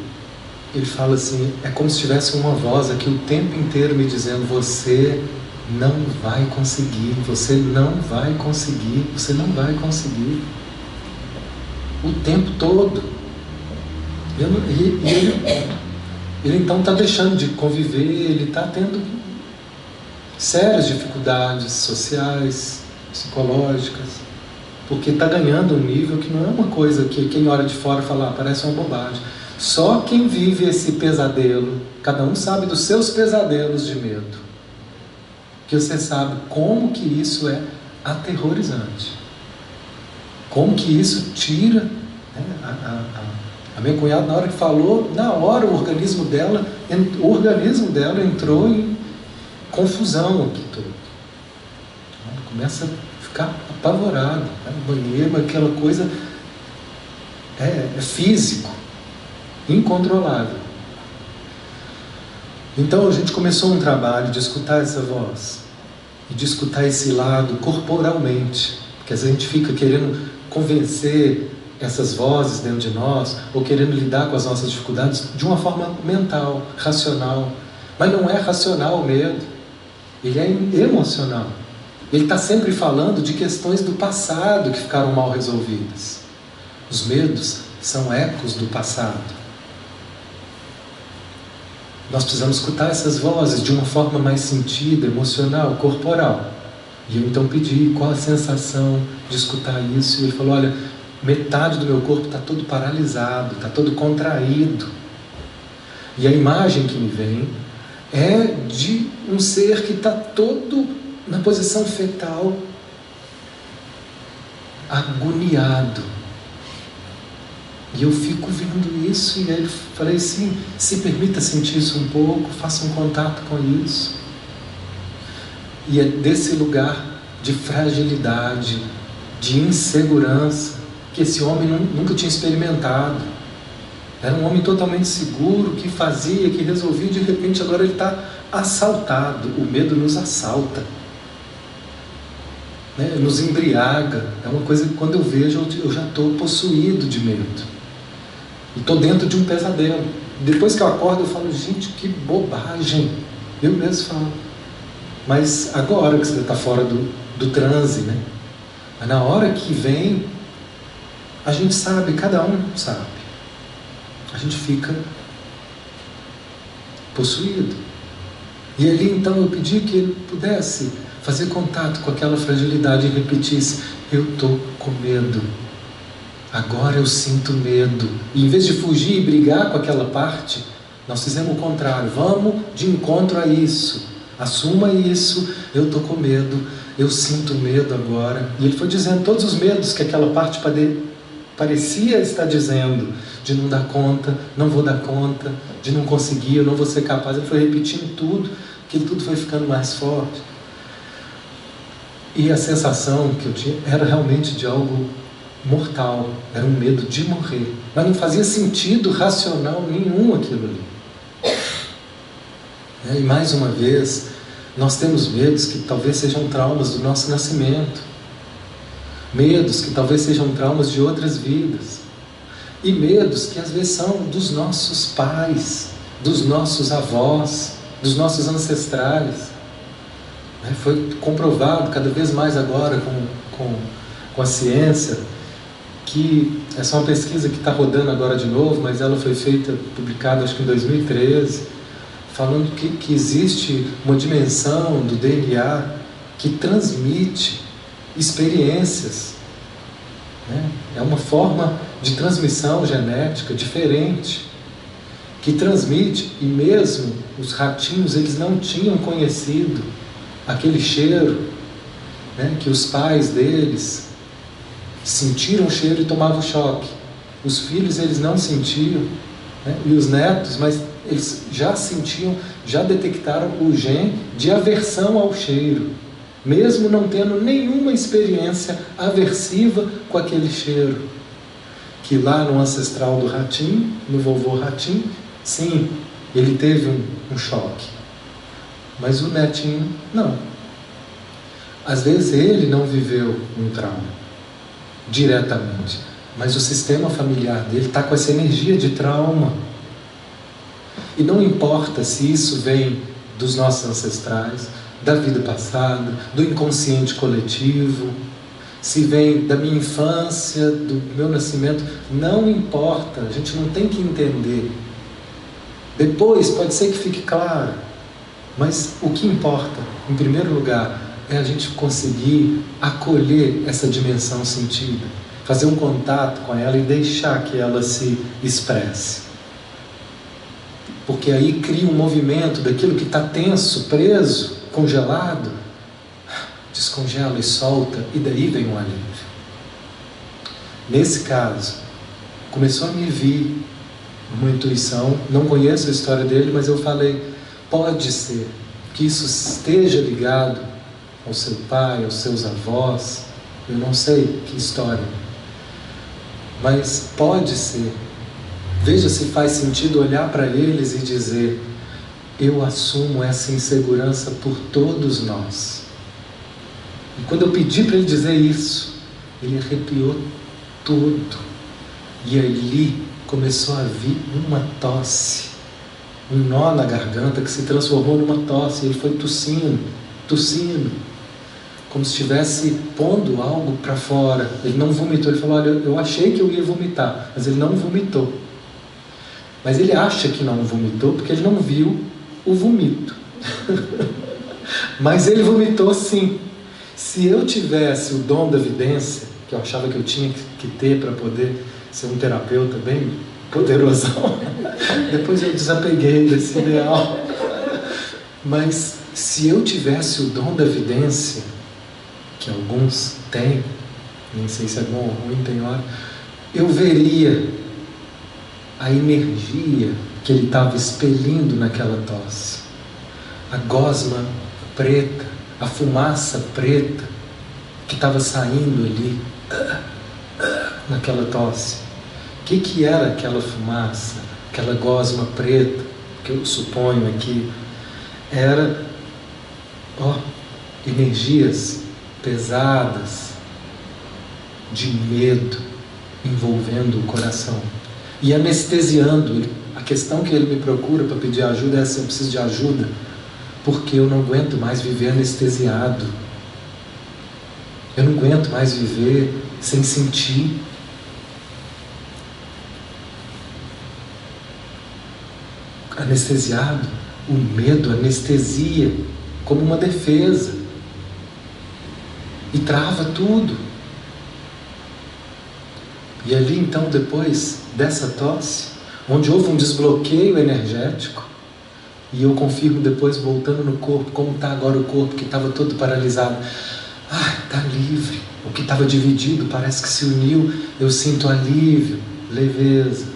ele fala assim, é como se tivesse uma voz aqui o tempo inteiro me dizendo, você não vai conseguir, você não vai conseguir, você não vai conseguir. O tempo todo. Ele então está deixando de conviver, ele está tendo sérias dificuldades sociais, psicológicas, porque está ganhando um nível que não é uma coisa que quem olha de fora fala, parece uma bobagem. Só quem vive esse pesadelo, cada um sabe dos seus pesadelos de medo, que você sabe como que isso é aterrorizante, como que isso tira, né, a minha cunhada, na hora que falou, na hora o organismo dela entrou em confusão aqui todo. Começa a ficar apavorado, né? No banheiro, aquela coisa é físico, incontrolável. Então a gente começou um trabalho de escutar essa voz e de escutar esse lado corporalmente, porque às vezes a gente fica querendo convencer essas vozes dentro de nós, ou querendo lidar com as nossas dificuldades de uma forma mental, racional. Mas não é racional o medo, ele é emocional. Ele está sempre falando de questões do passado que ficaram mal resolvidas. Os medos são ecos do passado. Nós precisamos escutar essas vozes de uma forma mais sentida, emocional, corporal. E eu então pedi qual a sensação de escutar isso. E ele falou, olha, metade do meu corpo está todo paralisado, está todo contraído. E a imagem que me vem é de um ser que está todo na posição fetal, agoniado. E eu fico vendo isso, e aí eu falei assim, se permita sentir isso um pouco, faça um contato com isso. E é desse lugar de fragilidade, de insegurança, que esse homem nunca tinha experimentado. Era um homem totalmente seguro, que fazia, que resolvia, de repente agora ele está assaltado. O medo nos assalta, né? Nos embriaga. É uma coisa que quando eu vejo, eu já estou possuído de medo. E estou dentro de um pesadelo. Depois que eu acordo, eu falo, gente, que bobagem. Eu mesmo falo. Mas agora que você está fora do transe, né? Mas na hora que vem, a gente sabe, cada um sabe. A gente fica possuído. E ali então eu pedi que ele pudesse fazer contato com aquela fragilidade e repetisse, eu estou com medo. Agora eu sinto medo. E em vez de fugir e brigar com aquela parte, nós fizemos o contrário. Vamos de encontro a isso. Assuma isso. Eu estou com medo. Eu sinto medo agora. E ele foi dizendo todos os medos que aquela parte parecia estar dizendo. De não dar conta, não vou dar conta, de não conseguir, eu não vou ser capaz. Ele foi repetindo tudo, que tudo foi ficando mais forte. E a sensação que eu tinha era realmente de algo mortal, era um medo de morrer. Mas não fazia sentido racional nenhum aquilo ali. E mais uma vez, nós temos medos que talvez sejam traumas do nosso nascimento. Medos que talvez sejam traumas de outras vidas. E medos que às vezes são dos nossos pais, dos nossos avós, dos nossos ancestrais. Foi comprovado cada vez mais agora com a ciência, que essa é uma pesquisa que está rodando agora de novo, mas ela foi publicada acho que em 2013, falando que existe uma dimensão do DNA que transmite experiências, né? É uma forma de transmissão genética diferente, que transmite, e mesmo os ratinhos, eles não tinham conhecido aquele cheiro, né, que os pais deles sentiram o cheiro e tomavam choque. Os filhos, eles não sentiam, né, e os netos, mas eles já sentiam, já detectaram o gene de aversão ao cheiro, mesmo não tendo nenhuma experiência aversiva com aquele cheiro. Que lá no ancestral do ratinho, no vovô ratinho, sim, ele teve um choque. Mas o netinho, não. Às vezes ele não viveu um trauma diretamente, mas o sistema familiar dele está com essa energia de trauma. E não importa se isso vem dos nossos ancestrais, da vida passada, do inconsciente coletivo, se vem da minha infância, do meu nascimento, não importa, a gente não tem que entender. Depois pode ser que fique claro, mas o que importa, em primeiro lugar, é a gente conseguir acolher essa dimensão sentida, fazer um contato com ela e deixar que ela se expresse. Porque aí cria um movimento daquilo que está tenso, preso, congelado, descongela e solta, e daí vem um alívio. Nesse caso, começou a me vir uma intuição, não conheço a história dele, mas eu falei, pode ser que isso esteja ligado ao seu pai, aos seus avós, eu não sei que história, mas pode ser. Veja se faz sentido olhar para eles e dizer, eu assumo essa insegurança por todos nós. E quando eu pedi para ele dizer isso, ele arrepiou todo. E ali começou a vir uma tosse, um nó na garganta que se transformou numa tosse. Ele foi tossindo, como se estivesse pondo algo para fora. Ele não vomitou, ele falou, olha, eu achei que eu ia vomitar, mas ele não vomitou. Mas ele acha que não vomitou porque ele não viu o vomito. Mas ele vomitou sim. Se eu tivesse o dom da vidência, que eu achava que eu tinha que ter para poder ser um terapeuta bem poderosão, depois eu desapeguei desse ideal. Mas se eu tivesse o dom da vidência, que alguns têm, nem sei se é bom ou ruim, tem hora, eu veria a energia que ele estava expelindo naquela tosse, a gosma preta, a fumaça preta que estava saindo ali naquela tosse. O que era aquela fumaça, aquela gosma preta, que eu suponho aqui, era energias pesadas de medo envolvendo o coração e anestesiando ele. A questão que ele me procura para pedir ajuda é essa: eu preciso de ajuda porque eu não aguento mais viver anestesiado, eu não aguento mais viver sem sentir. Anestesiado, o medo anestesia como uma defesa e trava tudo. E ali então, depois dessa tosse, onde houve um desbloqueio energético, e eu confirmo depois, voltando no corpo, como está agora o corpo que estava todo paralisado. Está livre. O que estava dividido parece que se uniu. Eu sinto alívio, leveza.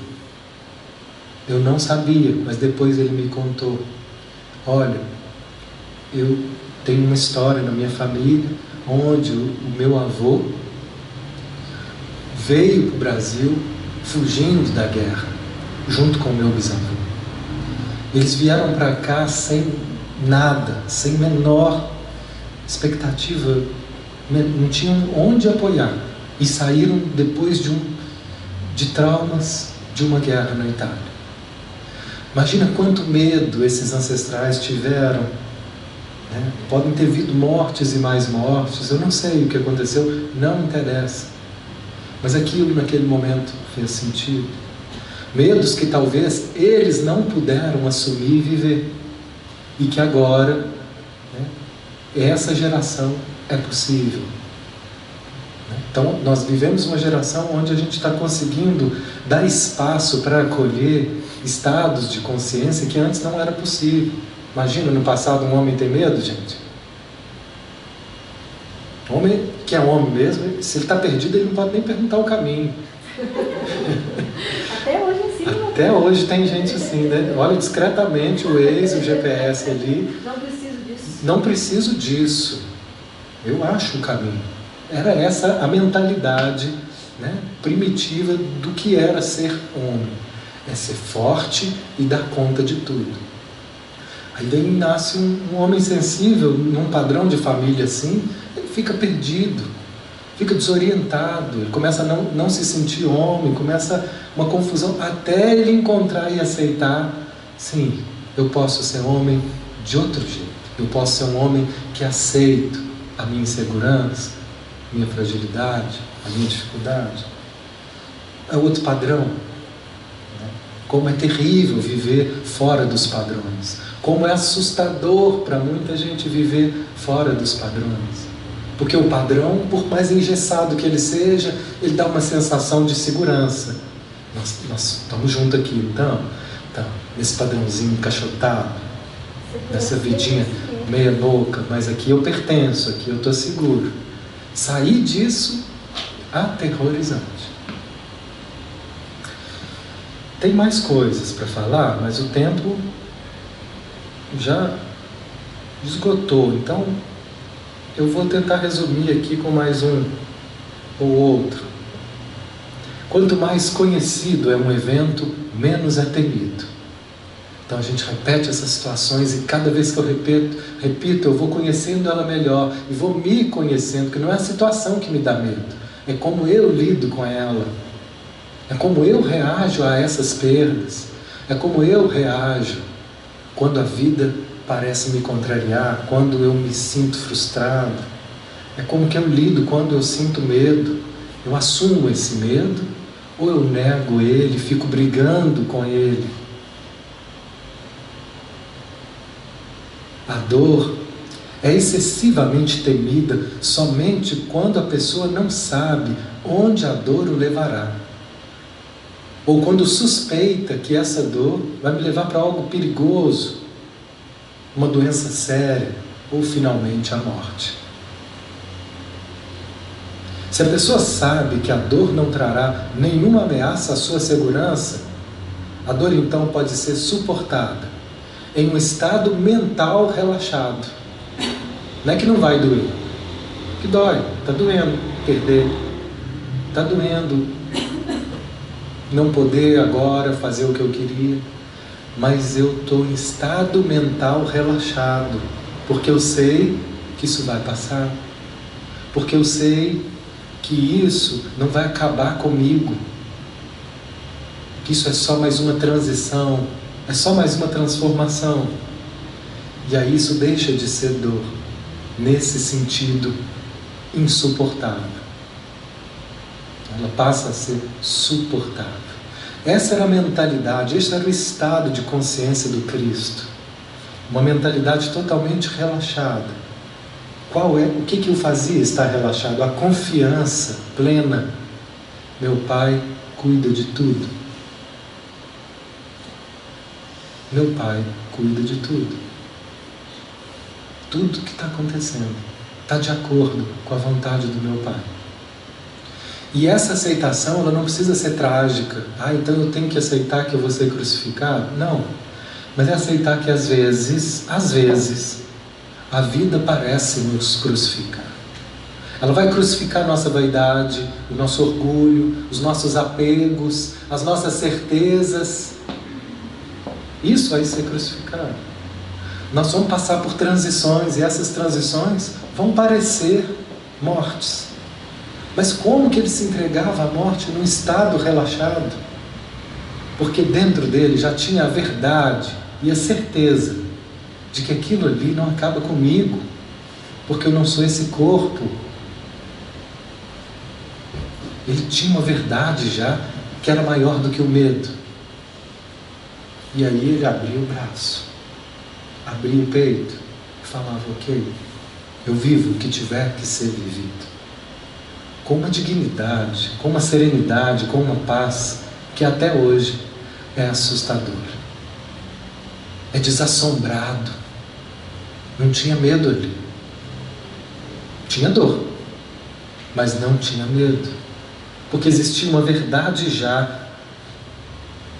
Eu não sabia, mas depois ele me contou. Olha, eu tenho uma história na minha família onde o meu avô veio para o Brasil fugindo da guerra, junto com o meu bisavô. Eles vieram para cá sem nada, sem menor expectativa, não tinham onde apoiar, e saíram depois de traumas de uma guerra na Itália. Imagina quanto medo esses ancestrais tiveram, né? Podem ter havido mortes e mais mortes, eu não sei o que aconteceu, não interessa. Mas aquilo naquele momento fez sentido. Medos que talvez eles não puderam assumir e viver. E que agora, né, essa geração é possível. Então, nós vivemos uma geração onde a gente está conseguindo dar espaço para acolher estados de consciência que antes não era possível. Imagina, no passado, um homem tem medo, gente? Homem que é homem mesmo, se ele está perdido, ele não pode nem perguntar o caminho. Até hoje assim. Até hoje tem gente assim, né? Olha discretamente o Waze, o GPS ali. Não preciso disso. Não preciso disso. Eu acho o caminho. Era essa a mentalidade, né, primitiva do que era ser homem. É ser forte e dar conta de tudo. Aí daí nasce um homem sensível, num padrão de família assim, ele fica perdido, fica desorientado, ele começa a não se sentir homem, começa uma confusão, até ele encontrar e aceitar, sim, eu posso ser homem de outro jeito, eu posso ser um homem que aceito a minha insegurança, a minha fragilidade, a minha dificuldade. É outro padrão. Como é terrível viver fora dos padrões. Como é assustador para muita gente viver fora dos padrões. Porque o padrão, por mais engessado que ele seja, ele dá uma sensação de segurança. Nós estamos juntos aqui, então, nesse padrãozinho encaixotado, nessa vidinha meia boca, mas aqui eu pertenço, aqui eu estou seguro. Sair disso, aterrorizante. Tem mais coisas para falar, mas o tempo já esgotou. Então, eu vou tentar resumir aqui com mais um ou outro. Quanto mais conhecido é um evento, menos é temido. Então a gente repete essas situações e cada vez que eu repito, eu vou conhecendo ela melhor e vou me conhecendo, porque não é a situação que me dá medo, é como eu lido com ela. É como eu reajo a essas perdas. É como eu reajo quando a vida parece me contrariar, quando eu me sinto frustrado. É como que eu lido quando eu sinto medo. Eu assumo esse medo ou eu nego ele, fico brigando com ele. A dor é excessivamente temida somente quando a pessoa não sabe onde a dor o levará. Ou quando suspeita que essa dor vai me levar para algo perigoso, uma doença séria, ou finalmente a morte. Se a pessoa sabe que a dor não trará nenhuma ameaça à sua segurança, a dor então pode ser suportada em um estado mental relaxado. Não é que não vai doer, que dói, está doendo perder, está doendo não poder agora fazer o que eu queria, mas eu estou em estado mental relaxado, porque eu sei que isso vai passar, porque eu sei que isso não vai acabar comigo, que isso é só mais uma transição, é só mais uma transformação, e aí isso deixa de ser dor, nesse sentido insuportável. Ela passa a ser suportável. Essa era a mentalidade, esse era o estado de consciência do Cristo. Uma mentalidade totalmente relaxada. O que o fazia estar relaxado? A confiança plena. Meu Pai cuida de tudo. Meu Pai cuida de tudo. Tudo que está acontecendo está de acordo com a vontade do meu Pai. E essa aceitação, ela não precisa ser trágica. Então eu tenho que aceitar que eu vou ser crucificado? Não. Mas é aceitar que às vezes, a vida parece nos crucificar. Ela vai crucificar a nossa vaidade, o nosso orgulho, os nossos apegos, as nossas certezas. Isso vai ser crucificado. Nós vamos passar por transições e essas transições vão parecer mortes. Mas como que ele se entregava à morte num estado relaxado? Porque dentro dele já tinha a verdade e a certeza de que aquilo ali não acaba comigo, porque eu não sou esse corpo. Ele tinha uma verdade já que era maior do que o medo. E aí ele abria o braço, abria o peito e falava: ok, eu vivo o que tiver que ser vivido. Com uma dignidade, com uma serenidade, com uma paz que até hoje é assustadora. É desassombrado. Não tinha medo ali. Tinha dor, mas não tinha medo. Porque existia uma verdade já.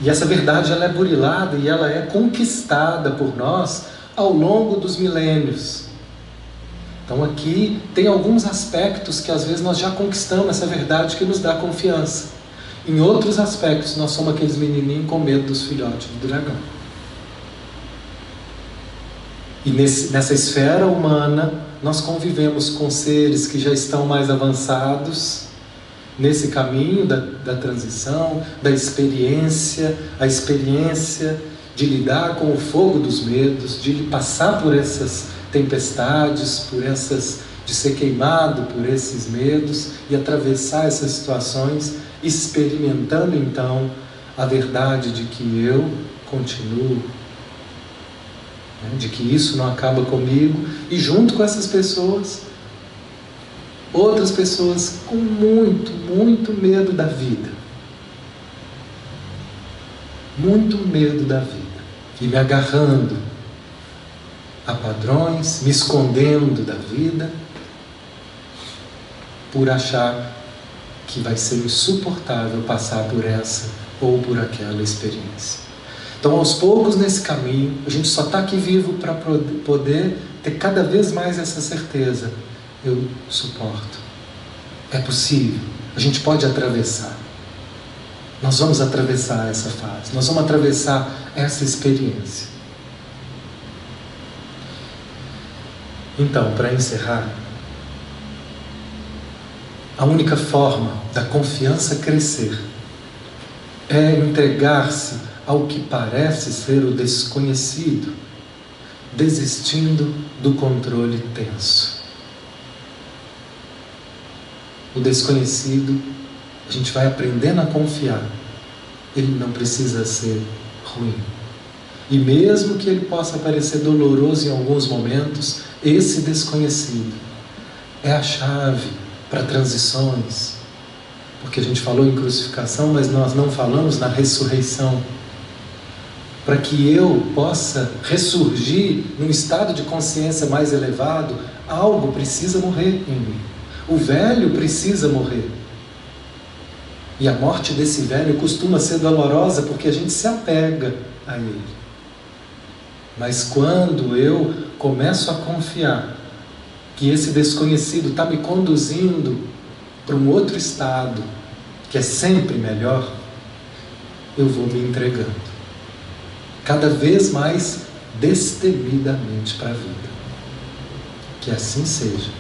E essa verdade ela é burilada e ela é conquistada por nós ao longo dos milênios. Então aqui tem alguns aspectos que às vezes nós já conquistamos essa verdade que nos dá confiança. Em outros aspectos nós somos aqueles menininhos com medo dos filhotes do dragão. E nessa esfera humana nós convivemos com seres que já estão mais avançados nesse caminho da transição, da experiência, a experiência de lidar com o fogo dos medos, de passar por essas tempestades, de ser queimado por esses medos e atravessar essas situações, experimentando então a verdade de que eu continuo, de que isso não acaba comigo, e junto com essas pessoas, outras pessoas com muito, muito medo da vida. Muito medo da vida. E me agarrando a padrões, me escondendo da vida, por achar que vai ser insuportável passar por essa ou por aquela experiência. Então, aos poucos nesse caminho, a gente só está aqui vivo para poder ter cada vez mais essa certeza. Eu suporto. É possível. A gente pode atravessar. Nós vamos atravessar essa fase. Nós vamos atravessar essa experiência. Então, para encerrar, a única forma da confiança crescer é entregar-se ao que parece ser o desconhecido, desistindo do controle tenso. O desconhecido, a gente vai aprendendo a confiar. Ele não precisa ser ruim. E mesmo que ele possa parecer doloroso em alguns momentos, esse desconhecido é a chave para transições. Porque a gente falou em crucificação, mas nós não falamos na ressurreição. Para que eu possa ressurgir num estado de consciência mais elevado, algo precisa morrer em mim. O velho precisa morrer. E a morte desse velho costuma ser dolorosa porque a gente se apega a ele. Mas quando eu começo a confiar que esse desconhecido está me conduzindo para um outro estado, que é sempre melhor, eu vou me entregando. Cada vez mais destemidamente para a vida. Que assim seja.